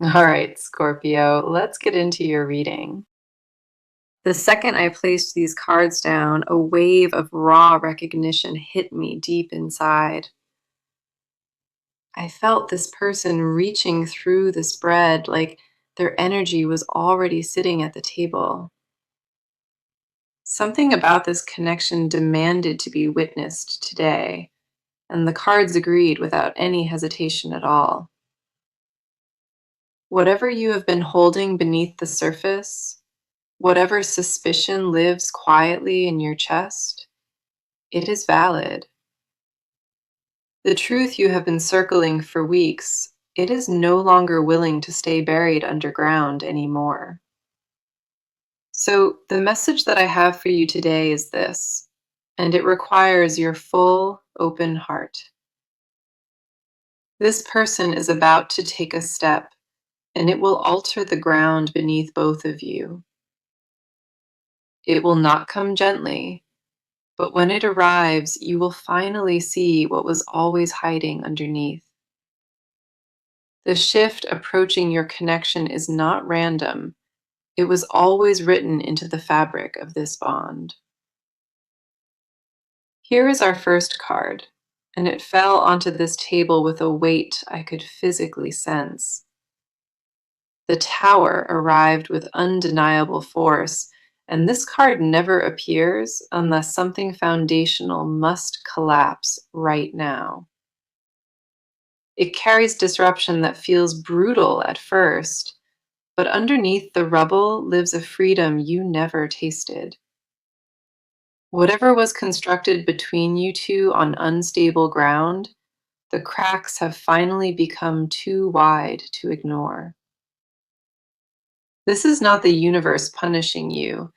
All right, Scorpio, let's get into your reading. The second I placed these cards down, a wave of raw recognition hit me deep inside. I felt this person reaching through the spread like their energy was already sitting at the table. Something about this connection demanded to be witnessed today, and the cards agreed without any hesitation at all. Whatever you have been holding beneath the surface, whatever suspicion lives quietly in your chest, it is valid. The truth you have been circling for weeks, it is no longer willing to stay buried underground anymore. So, the message that I have for you today is this, and it requires your full, open heart. This person is about to take a step, and it will alter the ground beneath both of you. It will not come gently, but when it arrives, you will finally see what was always hiding underneath. The shift approaching your connection is not random. It was always written into the fabric of this bond. Here is our first card, and it fell onto this table with a weight I could physically sense. The Tower arrived with undeniable force, and this card never appears unless something foundational must collapse right now. It carries disruption that feels brutal at first, but underneath the rubble lives a freedom you never tasted. Whatever was constructed between you two on unstable ground, the cracks have finally become too wide to ignore. This is not the universe punishing you.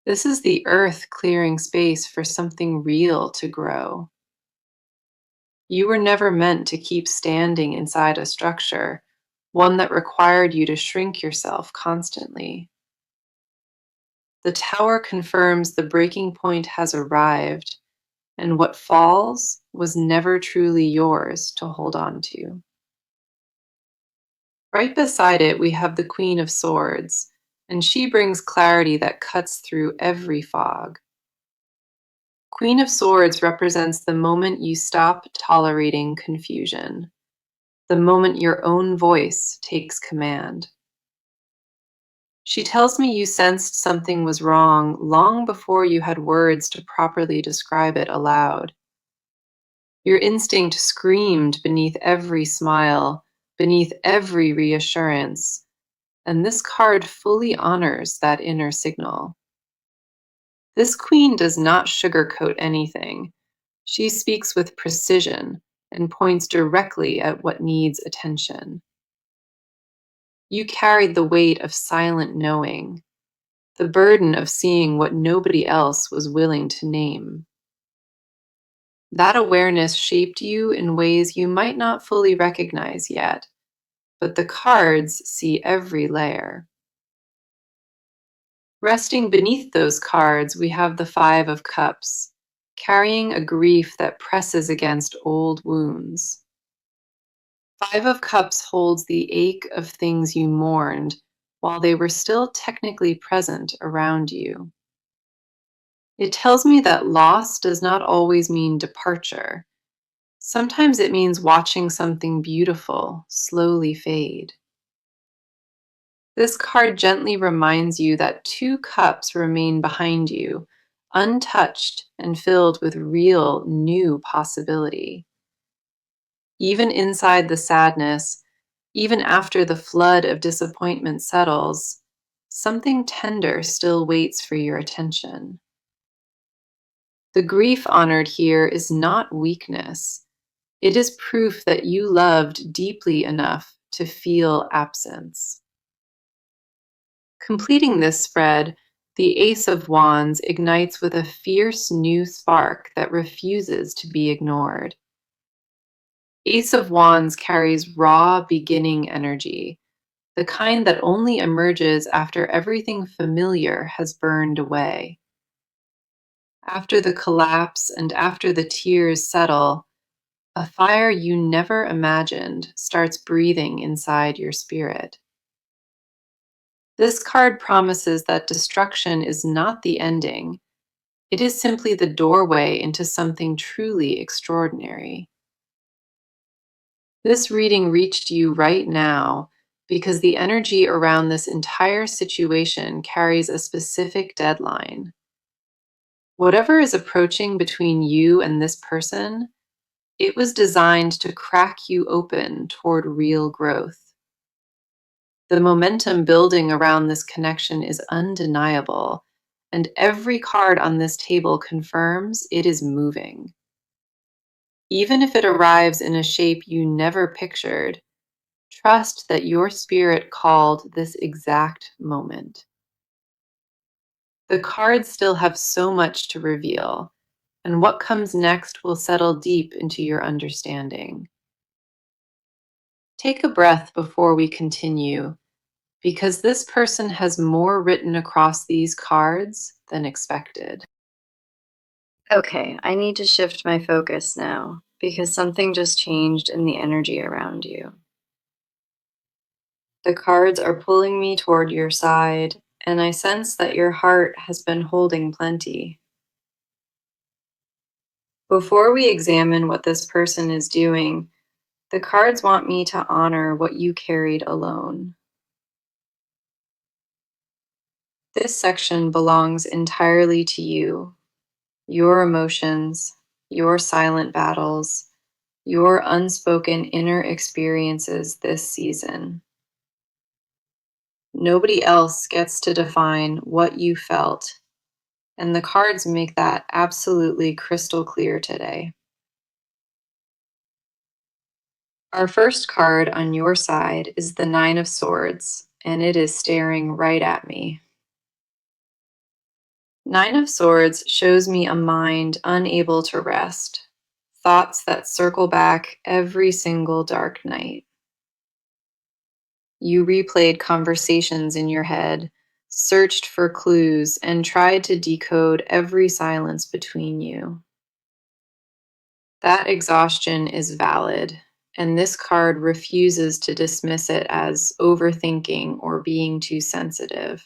This is the earth clearing space for something real to grow. You were never meant to keep standing inside a structure, one that required you to shrink yourself constantly. The tower confirms the breaking point has arrived, and what falls was never truly yours to hold on to. Right beside it, we have the Queen of Swords, and she brings clarity that cuts through every fog. Queen of Swords represents the moment you stop tolerating confusion, the moment your own voice takes command. She tells me you sensed something was wrong long before you had words to properly describe it aloud. Your instinct screamed beneath every smile, beneath every reassurance, and this card fully honors that inner signal. This queen does not sugarcoat anything. She speaks with precision and points directly at what needs attention. You carried the weight of silent knowing, the burden of seeing what nobody else was willing to name. That awareness shaped you in ways you might not fully recognize yet, but the cards see every layer. Resting beneath those cards, we have the Five of Cups, carrying a grief that presses against old wounds. Five of Cups holds the ache of things you mourned while they were still technically present around you. It tells me that loss does not always mean departure. Sometimes it means watching something beautiful slowly fade. This card gently reminds you that two cups remain behind you, untouched and filled with real new possibility. Even inside the sadness, even after the flood of disappointment settles, something tender still waits for your attention. The grief honored here is not weakness. It is proof that you loved deeply enough to feel absence. Completing this spread, the Ace of Wands ignites with a fierce new spark that refuses to be ignored. Ace of Wands carries raw beginning energy, the kind that only emerges after everything familiar has burned away. After the collapse and after the tears settle, A fire you never imagined starts breathing inside your spirit. This card promises that destruction is not the ending, it is simply the doorway into something truly extraordinary. This reading reached you right now because the energy around this entire situation carries a specific deadline. Whatever is approaching between you and this person, it was designed to crack you open toward real growth. The momentum building around this connection is undeniable, and every card on this table confirms it is moving. Even if it arrives in a shape you never pictured, trust that your spirit called this exact moment. The cards still have so much to reveal, and what comes next will settle deep into your understanding. Take a breath before we continue, because this person has more written across these cards than expected. Okay, I need to shift my focus now because something just changed in the energy around you. The cards are pulling me toward your side, and I sense that your heart has been holding plenty. Before we examine what this person is doing, the cards want me to honor what you carried alone. This section belongs entirely to you, your emotions, your silent battles, your unspoken inner experiences this season. Nobody else gets to define what you felt, and the cards make that absolutely crystal clear today. Our first card on your side is the Nine of Swords, and it is staring right at me. Nine of Swords shows me a mind unable to rest, thoughts that circle back every single dark night. You replayed conversations in your head, searched for clues, and tried to decode every silence between you. That exhaustion is valid, and this card refuses to dismiss it as overthinking or being too sensitive.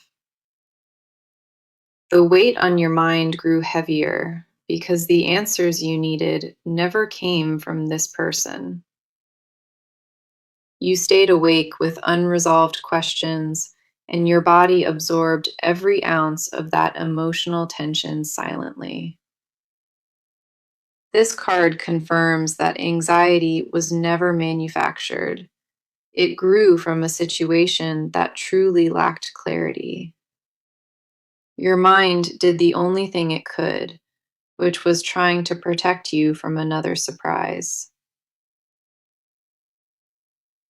The weight on your mind grew heavier because the answers you needed never came from this person. You stayed awake with unresolved questions, and your body absorbed every ounce of that emotional tension silently. This card confirms that anxiety was never manufactured. It grew from a situation that truly lacked clarity. Your mind did the only thing it could, which was trying to protect you from another surprise.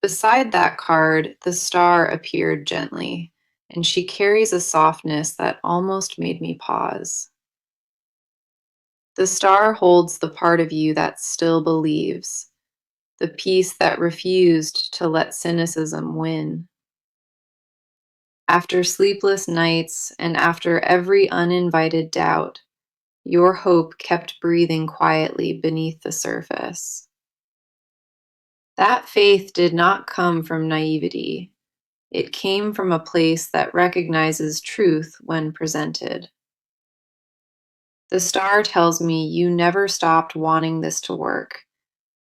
Beside that card, the star appeared gently, and she carries a softness that almost made me pause. The star holds the part of you that still believes, the piece that refused to let cynicism win. After sleepless nights and after every uninvited doubt, your hope kept breathing quietly beneath the surface. That faith did not come from naivety. It came from a place that recognizes truth when presented. The star tells me you never stopped wanting this to work.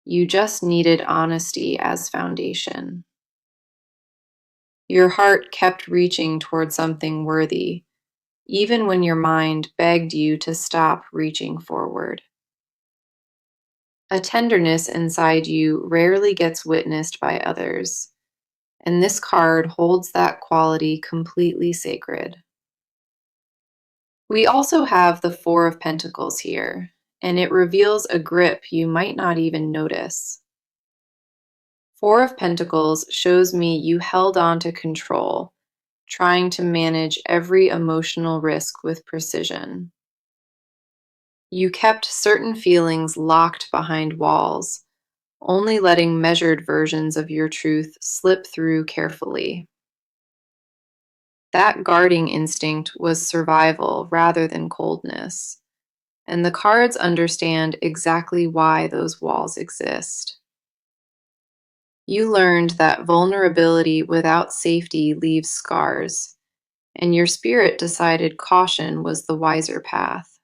You just needed honesty as foundation. Your heart kept reaching toward something worthy, even when your mind begged you to stop reaching forward. A tenderness inside you rarely gets witnessed by others, and this card holds that quality completely sacred. We also have the Four of Pentacles here, and it reveals a grip you might not even notice. Four of Pentacles shows me you held on to control, trying to manage every emotional risk with precision. You kept certain feelings locked behind walls, only letting measured versions of your truth slip through carefully. That guarding instinct was survival rather than coldness, and the cards understand exactly why those walls exist. You learned that vulnerability without safety leaves scars, and your spirit decided caution was the wiser path.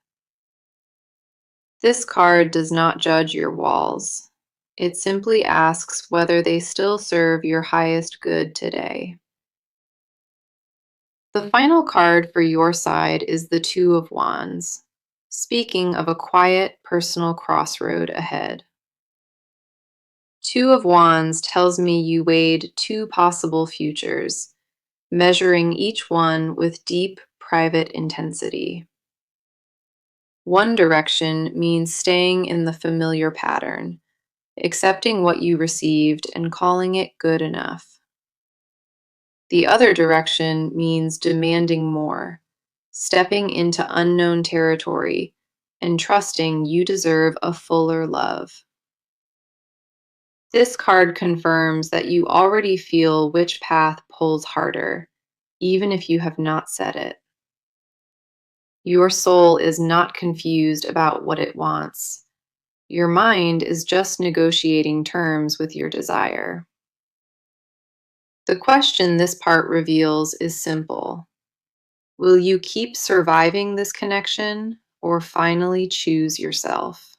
This card does not judge your walls. It simply asks whether they still serve your highest good today. The final card for your side is the Two of Wands, speaking of a quiet, personal crossroad ahead. Two of Wands tells me you weighed two possible futures, measuring each one with deep, private intensity. One direction means staying in the familiar pattern, accepting what you received and calling it good enough. The other direction means demanding more, stepping into unknown territory, and trusting you deserve a fuller love. This card confirms that you already feel which path pulls harder, even if you have not said it. Your soul is not confused about what it wants. Your mind is just negotiating terms with your desire. The question this part reveals is simple. Will you keep surviving this connection or finally choose yourself?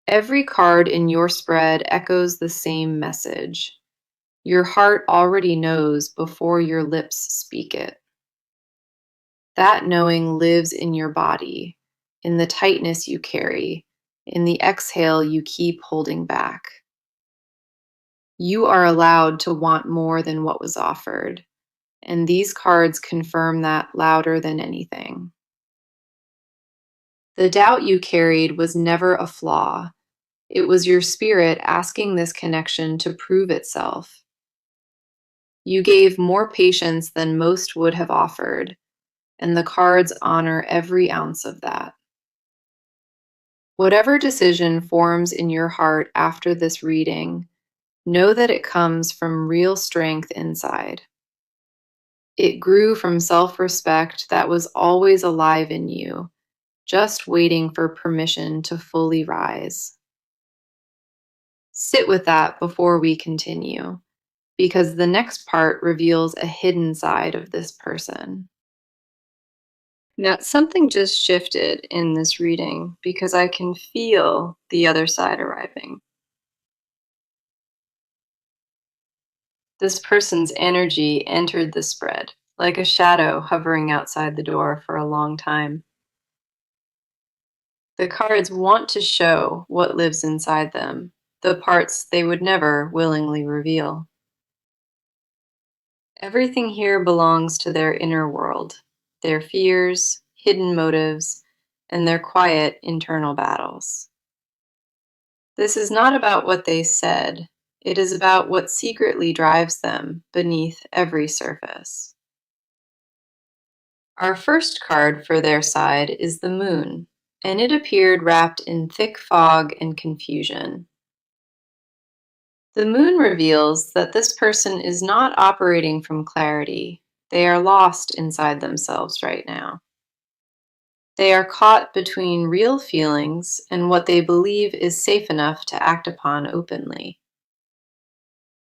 Every card in your spread echoes the same message. Your heart already knows before your lips speak it. That knowing lives in your body, in the tightness you carry, in the exhale you keep holding back. You are allowed to want more than what was offered, and these cards confirm that louder than anything. The doubt you carried was never a flaw. It was your spirit asking this connection to prove itself. You gave more patience than most would have offered, and the cards honor every ounce of that. Whatever decision forms in your heart after this reading, know that it comes from real strength inside. It grew from self-respect that was always alive in you, just waiting for permission to fully rise. Sit with that before we continue, because the next part reveals a hidden side of this person. Now, something just shifted in this reading because I can feel the other side arriving. This person's energy entered the spread, like a shadow hovering outside the door for a long time. The cards want to show what lives inside them, the parts they would never willingly reveal. Everything here belongs to their inner world, their fears, hidden motives, and their quiet internal battles. This is not about what they said, it is about what secretly drives them beneath every surface. Our first card for their side is the moon, and it appeared wrapped in thick fog and confusion. The moon reveals that this person is not operating from clarity. They are lost inside themselves right now. They are caught between real feelings and what they believe is safe enough to act upon openly.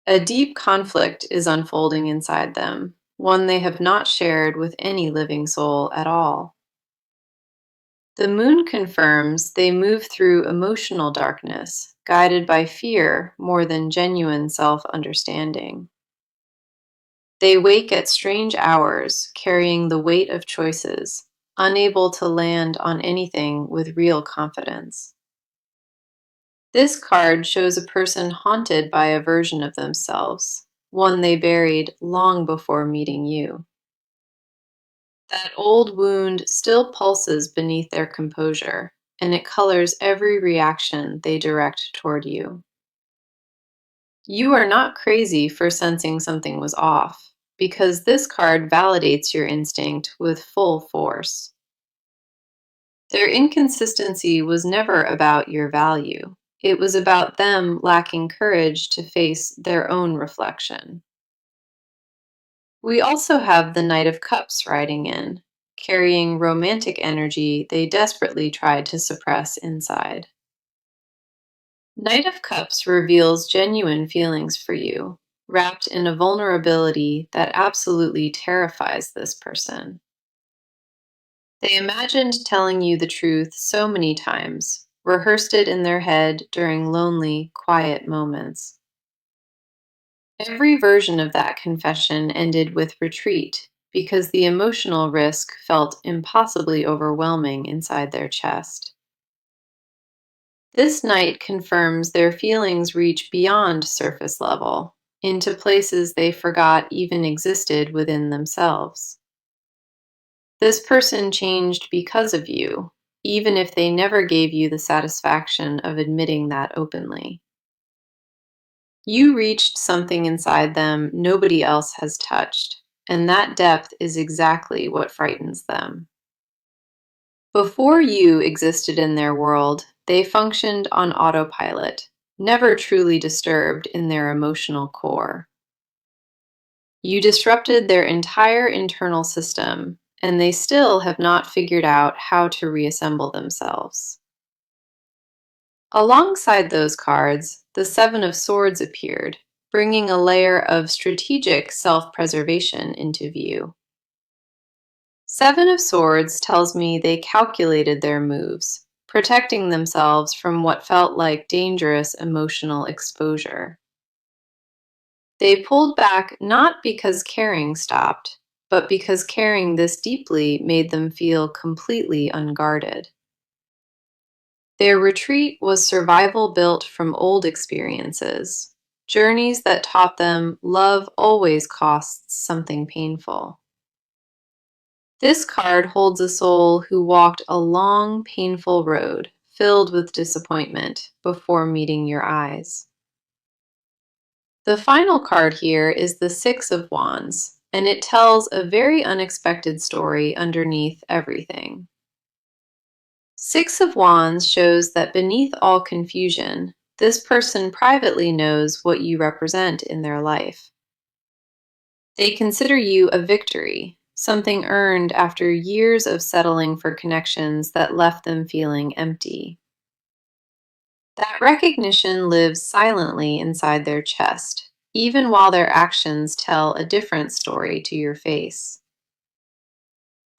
A deep conflict is unfolding inside them, one they have not shared with any living soul at all. The moon confirms they move through emotional darkness, guided by fear more than genuine self-understanding. They wake at strange hours, carrying the weight of choices, unable to land on anything with real confidence. This card shows a person haunted by a version of themselves, one they buried long before meeting you. That old wound still pulses beneath their composure, and it colors every reaction they direct toward you. You are not crazy for sensing something was off, because this card validates your instinct with full force. Their inconsistency was never about your value. It was about them lacking courage to face their own reflection. We also have the Knight of Cups riding in, carrying romantic energy they desperately tried to suppress inside. Knight of Cups reveals genuine feelings for you, wrapped in a vulnerability that absolutely terrifies this person. They imagined telling you the truth so many times, rehearsed it in their head during lonely, quiet moments. Every version of that confession ended with retreat because the emotional risk felt impossibly overwhelming inside their chest. This night confirms their feelings reach beyond surface level, into places they forgot even existed within themselves. This person changed because of you, even if they never gave you the satisfaction of admitting that openly. You reached something inside them nobody else has touched, and that depth is exactly what frightens them. Before you existed in their world, they functioned on autopilot, never truly disturbed in their emotional core. You disrupted their entire internal system, and they still have not figured out how to reassemble themselves. Alongside those cards, the Seven of Swords appeared, bringing a layer of strategic self-preservation into view. Seven of Swords tells me they calculated their moves, protecting themselves from what felt like dangerous emotional exposure. They pulled back not because caring stopped, but because caring this deeply made them feel completely unguarded. Their retreat was survival built from old experiences, journeys that taught them love always costs something painful. This card holds a soul who walked a long, painful road filled with disappointment before meeting your eyes. The final card here is the Six of Wands, and it tells a very unexpected story underneath everything. Six of Wands shows that beneath all confusion, this person privately knows what you represent in their life. They consider you a victory, something earned after years of settling for connections that left them feeling empty. That recognition lives silently inside their chest, even while their actions tell a different story to your face.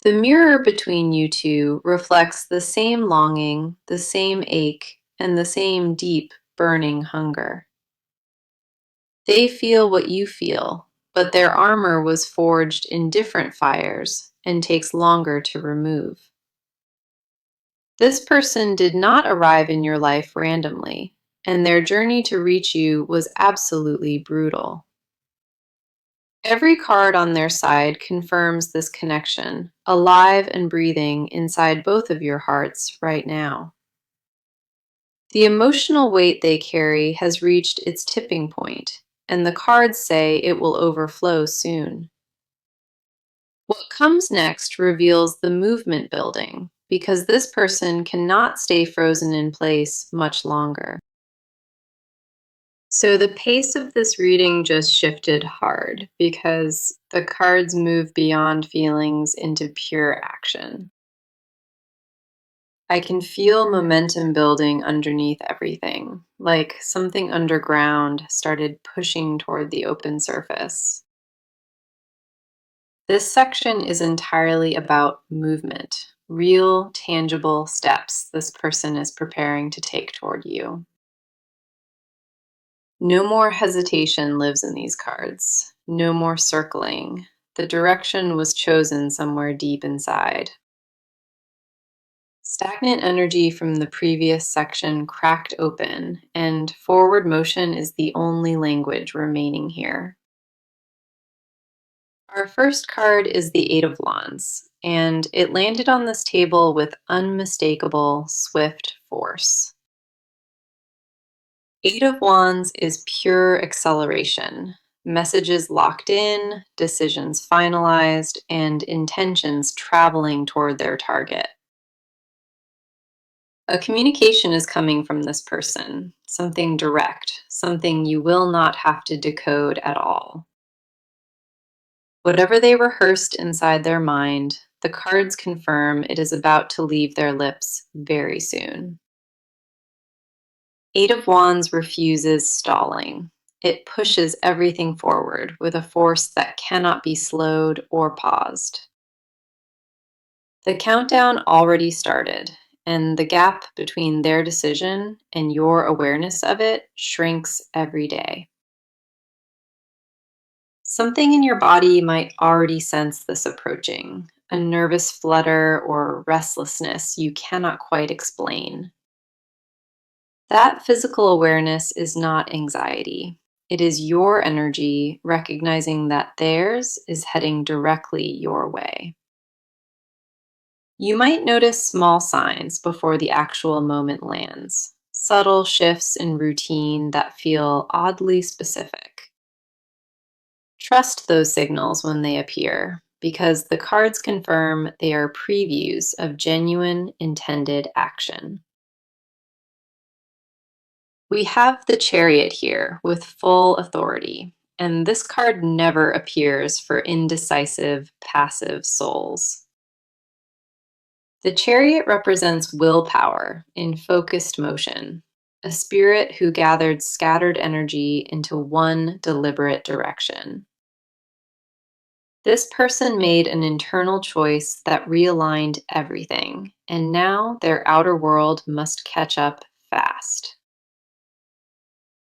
The mirror between you two reflects the same longing, the same ache, and the same deep, burning hunger. They feel what you feel, but their armor was forged in different fires and takes longer to remove. This person did not arrive in your life randomly, and their journey to reach you was absolutely brutal. Every card on their side confirms this connection, alive and breathing inside both of your hearts right now. The emotional weight they carry has reached its tipping point, and the cards say it will overflow soon. What comes next reveals the movement building, because this person cannot stay frozen in place much longer. So the pace of this reading just shifted hard because the cards move beyond feelings into pure action. I can feel momentum building underneath everything, like something underground started pushing toward the open surface. This section is entirely about movement, real, tangible steps this person is preparing to take toward you. No more hesitation lives in these cards. No more circling. The direction was chosen somewhere deep inside. Stagnant energy from the previous section cracked open, and forward motion is the only language remaining here. Our first card is the Eight of Wands, and it landed on this table with unmistakable, swift force. Eight of Wands is pure acceleration. Messages locked in, decisions finalized, and intentions traveling toward their target. A communication is coming from this person, something direct, something you will not have to decode at all. Whatever they rehearsed inside their mind, the cards confirm it is about to leave their lips very soon. Eight of Wands refuses stalling. It pushes everything forward with a force that cannot be slowed or paused. The countdown already started, and the gap between their decision and your awareness of it shrinks every day. Something in your body might already sense this approaching, a nervous flutter or restlessness you cannot quite explain. That physical awareness is not anxiety. It is your energy recognizing that theirs is heading directly your way. You might notice small signs before the actual moment lands, subtle shifts in routine that feel oddly specific. Trust those signals when they appear, because the cards confirm they are previews of genuine intended action. We have the Chariot here with full authority, and this card never appears for indecisive, passive souls. The Chariot represents willpower in focused motion, a spirit who gathered scattered energy into one deliberate direction. This person made an internal choice that realigned everything, and now their outer world must catch up fast.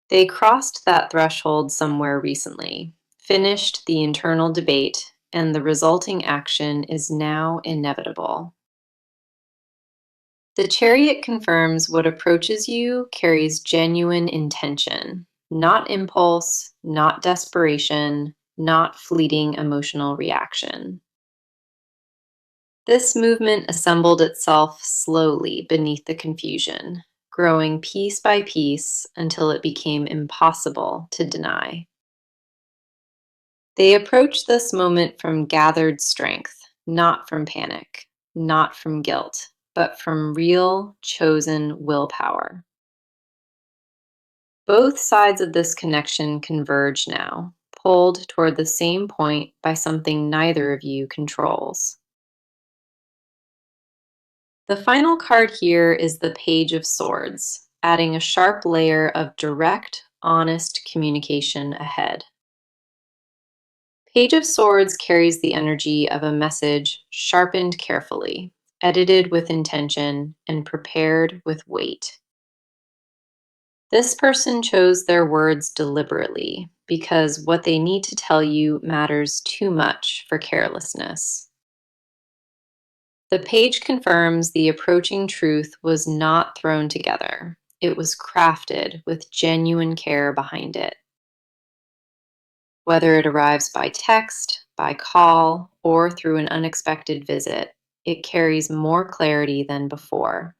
They crossed that threshold somewhere recently, finished the internal debate, and the resulting action is now inevitable. The Chariot confirms what approaches you carries genuine intention, not impulse, not desperation, not fleeting emotional reaction. This movement assembled itself slowly beneath the confusion, growing piece by piece until it became impossible to deny. They approached this moment from gathered strength, not from panic, not from guilt, but from real, chosen willpower. Both sides of this connection converge now, pulled toward the same point by something neither of you controls. The final card here is the Page of Swords, adding a sharp layer of direct, honest communication ahead. Page of Swords carries the energy of a message sharpened carefully, edited with intention, and prepared with weight. This person chose their words deliberately because what they need to tell you matters too much for carelessness. The page confirms the approaching truth was not thrown together. It was crafted with genuine care behind it. Whether it arrives by text, by call, or through an unexpected visit, it carries more clarity than before.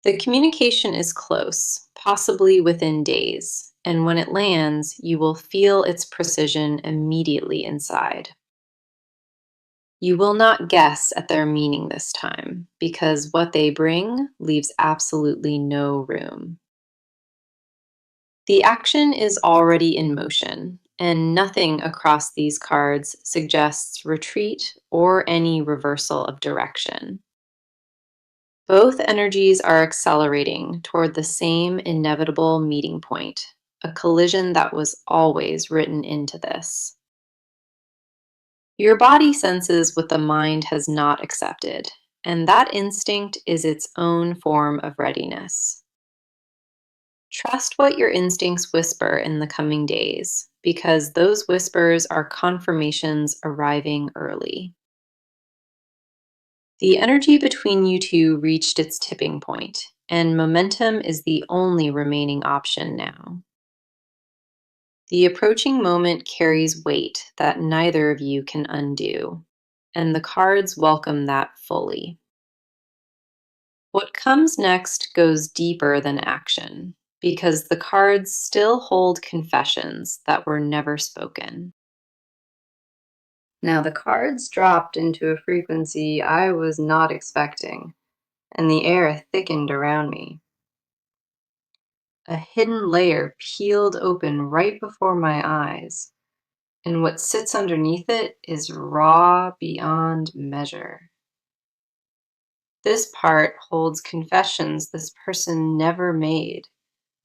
The communication is close, possibly within days, and when it lands, you will feel its precision immediately inside. You will not guess at their meaning this time, because what they bring leaves absolutely no room. The action is already in motion, and nothing across these cards suggests retreat or any reversal of direction. Both energies are accelerating toward the same inevitable meeting point, a collision that was always written into this. Your body senses what the mind has not accepted, and that instinct is its own form of readiness. Trust what your instincts whisper in the coming days, because those whispers are confirmations arriving early. The energy between you two reached its tipping point, and momentum is the only remaining option now. The approaching moment carries weight that neither of you can undo, and the cards welcome that fully. What comes next goes deeper than action, because the cards still hold confessions that were never spoken. Now, the cards dropped into a frequency I was not expecting, and the air thickened around me. A hidden layer peeled open right before my eyes, and what sits underneath it is raw beyond measure. This part holds confessions this person never made,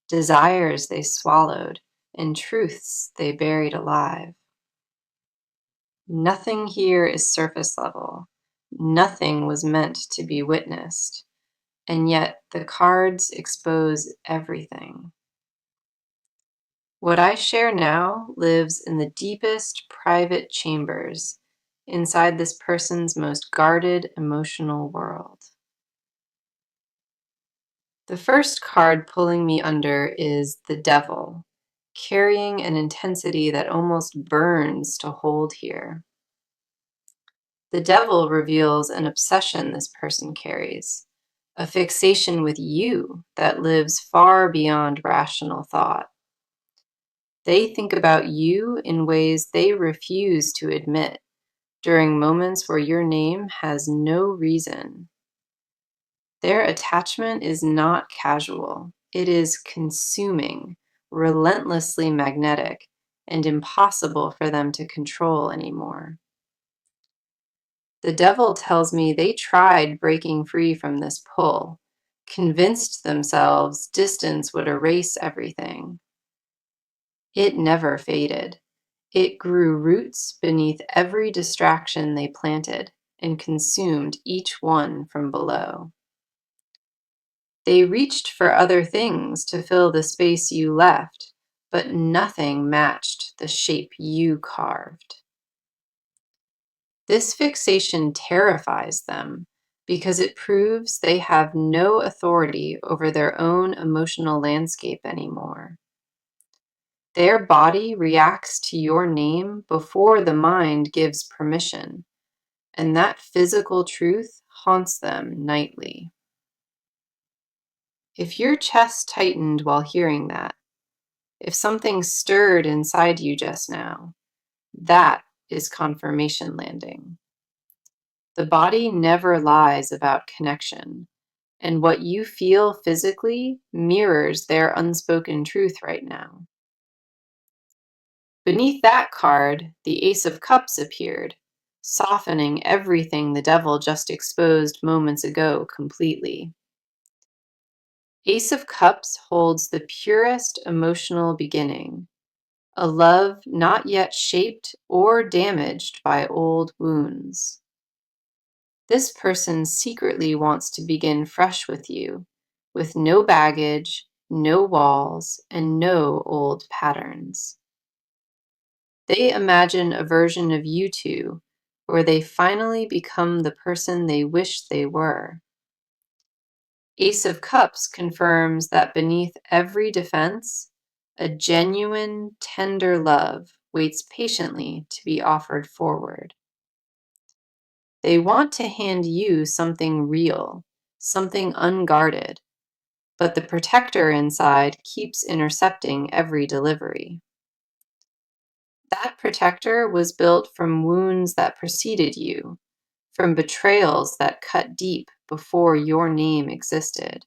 desires they swallowed, and truths they buried alive. Nothing here is surface level. Nothing was meant to be witnessed, and yet the cards expose everything. What I share now lives in the deepest private chambers inside this person's most guarded emotional world. The first card pulling me under is the Devil, carrying an intensity that almost burns to hold here. The Devil reveals an obsession this person carries, a fixation with you that lives far beyond rational thought. They think about you in ways they refuse to admit during moments where your name has no reason. Their attachment is not casual. It is consuming, relentlessly magnetic, and impossible for them to control anymore. The Devil tells me they tried breaking free from this pull, convinced themselves distance would erase everything. It never faded. It grew roots beneath every distraction they planted and consumed each one from below. They reached for other things to fill the space you left, but nothing matched the shape you carved. This fixation terrifies them because it proves they have no authority over their own emotional landscape anymore. Their body reacts to your name before the mind gives permission, and that physical truth haunts them nightly. If your chest tightened while hearing that, if something stirred inside you just now, that is confirmation landing. The body never lies about connection, and what you feel physically mirrors their unspoken truth right now. Beneath that card, the Ace of Cups appeared, softening everything the Devil just exposed moments ago completely. Ace of Cups holds the purest emotional beginning, a love not yet shaped or damaged by old wounds. This person secretly wants to begin fresh with you, with no baggage, no walls, and no old patterns. They imagine a version of you two where they finally become the person they wish they were. Ace of Cups confirms that beneath every defense, a genuine, tender love waits patiently to be offered forward. They want to hand you something real, something unguarded, but the protector inside keeps intercepting every delivery. That protector was built from wounds that preceded you, from betrayals that cut deep before your name existed.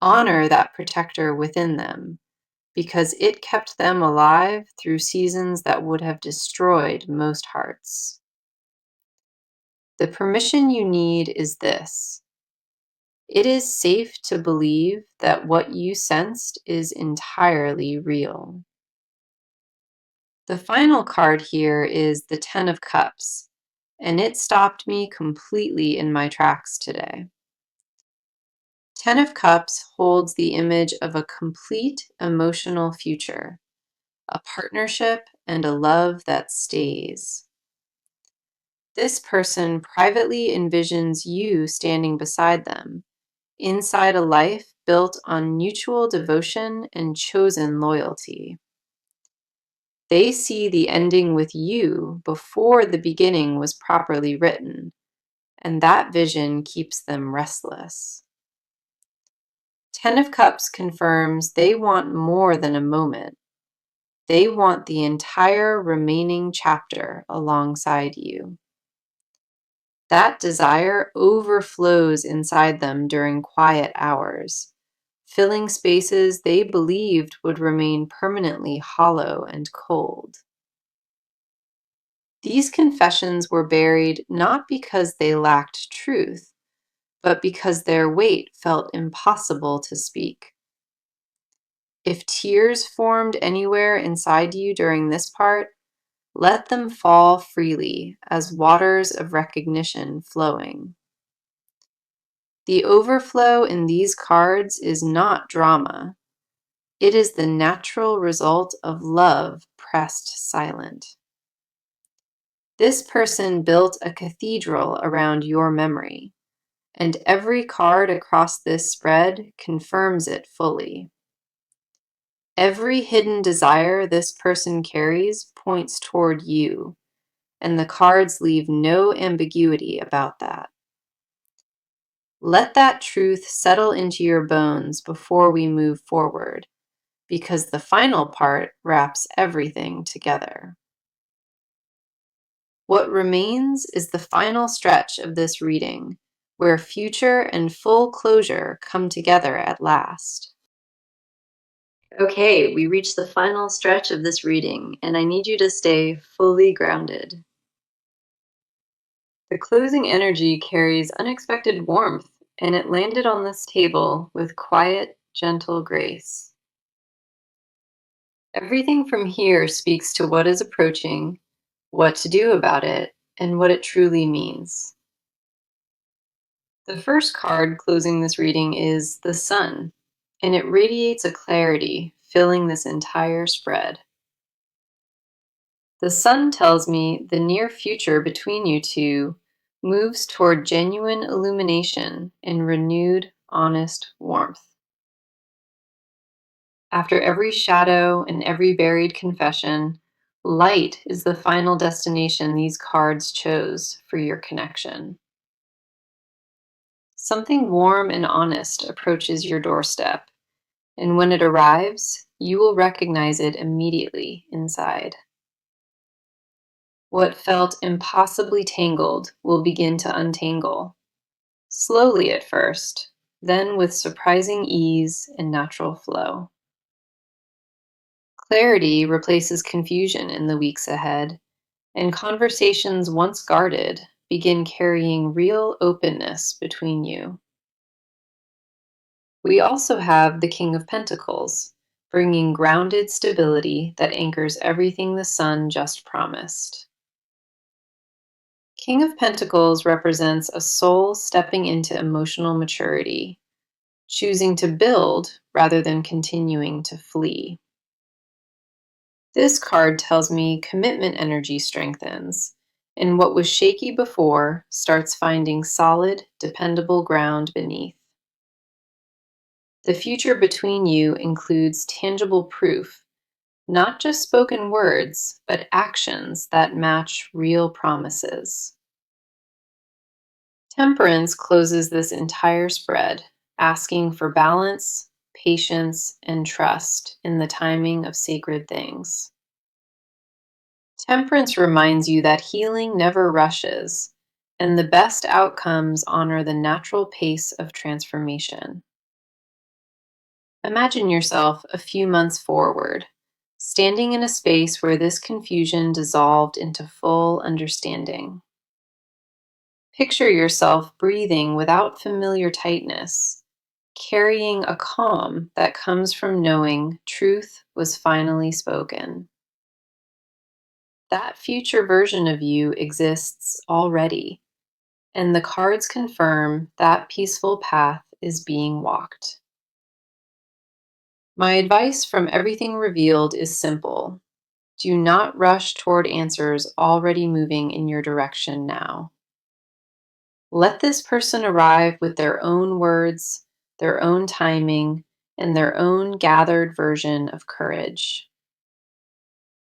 Honor that protector within them, because it kept them alive through seasons that would have destroyed most hearts. The permission you need is this: it is safe to believe that what you sensed is entirely real. The final card here is the Ten of Cups, and it stopped me completely in my tracks today. Ten of Cups holds the image of a complete emotional future, a partnership, and a love that stays. This person privately envisions you standing beside them, inside a life built on mutual devotion and chosen loyalty. They see the ending with you before the beginning was properly written, and that vision keeps them restless. Ten of Cups confirms they want more than a moment. They want the entire remaining chapter alongside you. That desire overflows inside them during quiet hours, filling spaces they believed would remain permanently hollow and cold. These confessions were buried not because they lacked truth, but because their weight felt impossible to speak. If tears formed anywhere inside you during this part, let them fall freely as waters of recognition flowing. The overflow in these cards is not drama. It is the natural result of love pressed silent. This person built a cathedral around your memory, and every card across this spread confirms it fully. Every hidden desire this person carries points toward you, and the cards leave no ambiguity about that. Let that truth settle into your bones before we move forward, because the final part wraps everything together. What remains is the final stretch of this reading, where future and full closure come together at last. Okay, we reached the final stretch of this reading, and I need you to stay fully grounded. The closing energy carries unexpected warmth, and it landed on this table with quiet, gentle grace. Everything from here speaks to what is approaching, what to do about it, and what it truly means. The first card closing this reading is the Sun, and it radiates a clarity filling this entire spread. The Sun tells me the near future between you two moves toward genuine illumination and renewed, honest warmth. After every shadow and every buried confession, light is the final destination these cards chose for your connection. Something warm and honest approaches your doorstep, and when it arrives, you will recognize it immediately inside. What felt impossibly tangled will begin to untangle, slowly at first, then with surprising ease and natural flow. Clarity replaces confusion in the weeks ahead, and conversations once guarded begin carrying real openness between you. We also have the King of Pentacles, bringing grounded stability that anchors everything the Sun just promised. King of Pentacles represents a soul stepping into emotional maturity, choosing to build rather than continuing to flee. This card tells me commitment energy strengthens, and what was shaky before starts finding solid, dependable ground beneath. The future between you includes tangible proof, not just spoken words, but actions that match real promises. Temperance closes this entire spread, asking for balance, patience, and trust in the timing of sacred things. Temperance reminds you that healing never rushes, and the best outcomes honor the natural pace of transformation. Imagine yourself a few months forward, standing in a space where this confusion dissolved into full understanding. Picture yourself breathing without familiar tightness, carrying a calm that comes from knowing truth was finally spoken. That future version of you exists already, and the cards confirm that peaceful path is being walked. My advice from everything revealed is simple. Do not rush toward answers already moving in your direction now. Let this person arrive with their own words, their own timing, and their own gathered version of courage.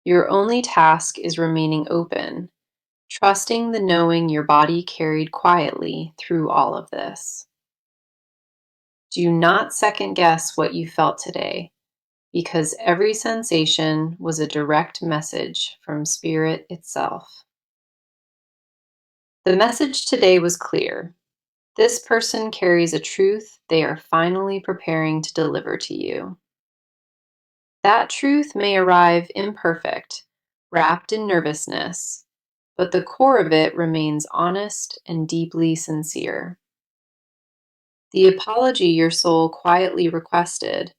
Your only task is remaining open, trusting the knowing your body carried quietly through all of this. Do not second guess what you felt today, because every sensation was a direct message from Spirit itself. The message today was clear. This person carries a truth they are finally preparing to deliver to you. That truth may arrive imperfect, wrapped in nervousness, but the core of it remains honest and deeply sincere. The apology your soul quietly requested,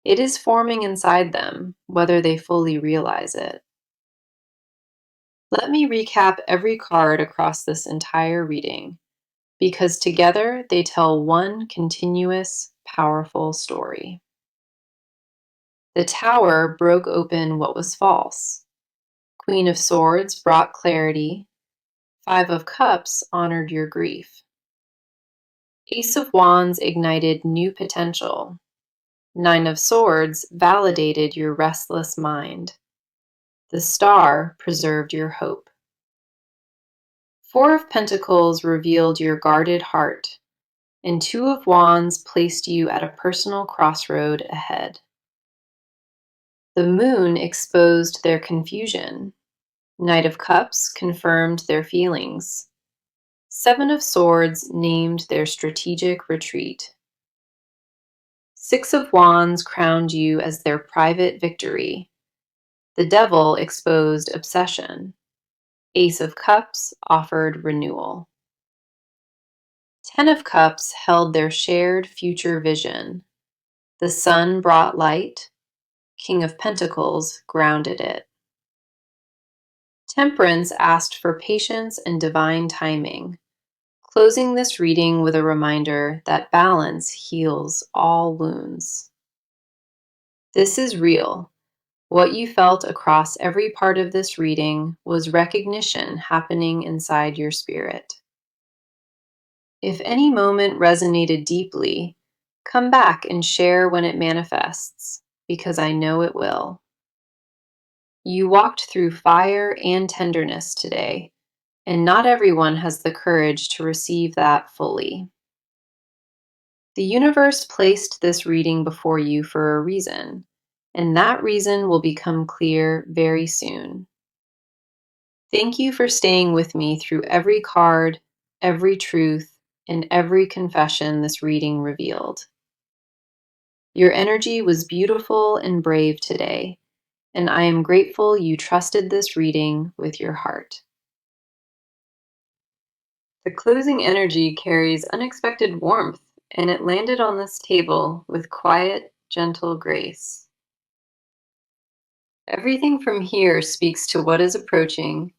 it is forming inside them, whether they fully realize it. Let me recap every card across this entire reading, because together they tell one continuous, powerful story. The Tower broke open what was false. Queen of Swords brought clarity. Five of Cups honored your grief. Ace of Wands ignited new potential. Nine of Swords validated your restless mind. The Star preserved your hope. Four of Pentacles revealed your guarded heart, and Two of Wands placed you at a personal crossroad ahead. The Moon exposed their confusion. Knight of Cups confirmed their feelings. Seven of Swords named their strategic retreat. Six of Wands crowned you as their private victory. The Devil exposed obsession. Ace of Cups offered renewal. Ten of Cups held their shared future vision. The Sun brought light. King of Pentacles grounded it. Temperance asked for patience and divine timing, closing this reading with a reminder that balance heals all wounds. This is real. What you felt across every part of this reading was recognition happening inside your spirit. If any moment resonated deeply, come back and share when it manifests, because I know it will. You walked through fire and tenderness today, and not everyone has the courage to receive that fully. The universe placed this reading before you for a reason, and that reason will become clear very soon. Thank you for staying with me through every card, every truth, and every confession this reading revealed. Your energy was beautiful and brave today, and I am grateful you trusted this reading with your heart. The closing energy carries unexpected warmth, and it landed on this table with quiet, gentle grace. Everything from here speaks to what is approaching,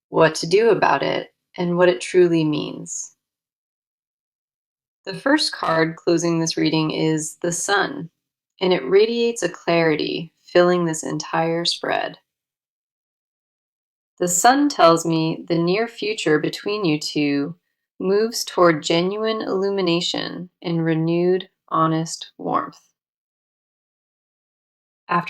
what to do about it, and what it truly means. The first card closing this reading is the Sun, and it radiates a clarity filling this entire spread. The Sun tells me the near future between you two moves toward genuine illumination and renewed, honest warmth. After